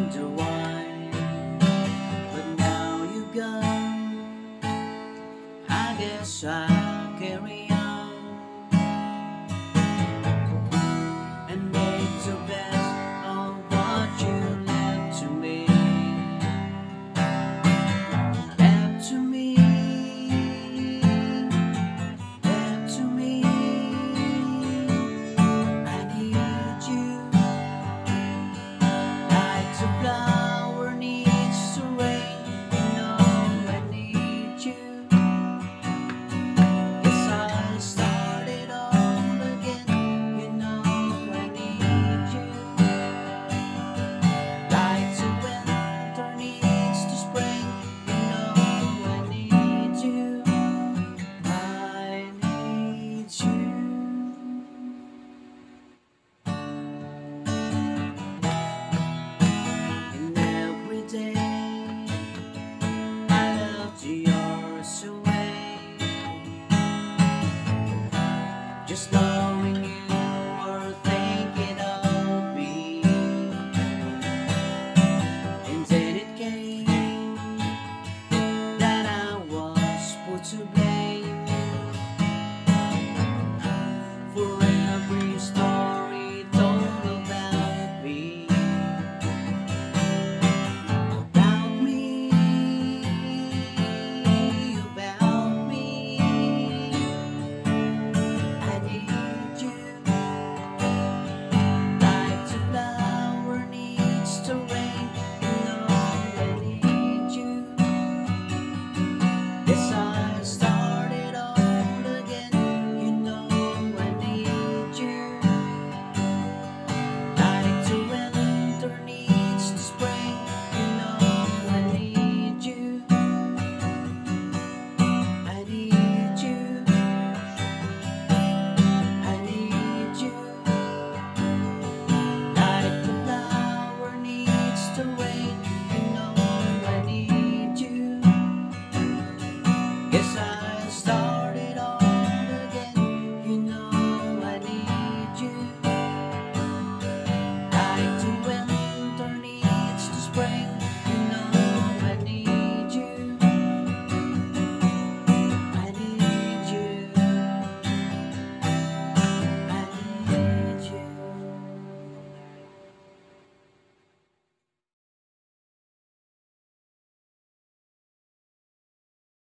wonder why, but now you've gone. I guess I'll carry on and make the best of what you left to me. Left to me, left to me. I need you like the flower needs the rain. You know I need you. Yes, I'll start it all again. You know I need you like the winter needs the spring. You know I need you. I need you. And every day I left yours away, just knowing you were thinking of me. And then it came that I was put to blame for every story told about me. About me, about me. I need you like the flower needs the rain. You know I need you. Yes, I'll start it all again. You know I need you like the winter needs the spring. You know I need you. I need you. I need you like the flower needs the rain.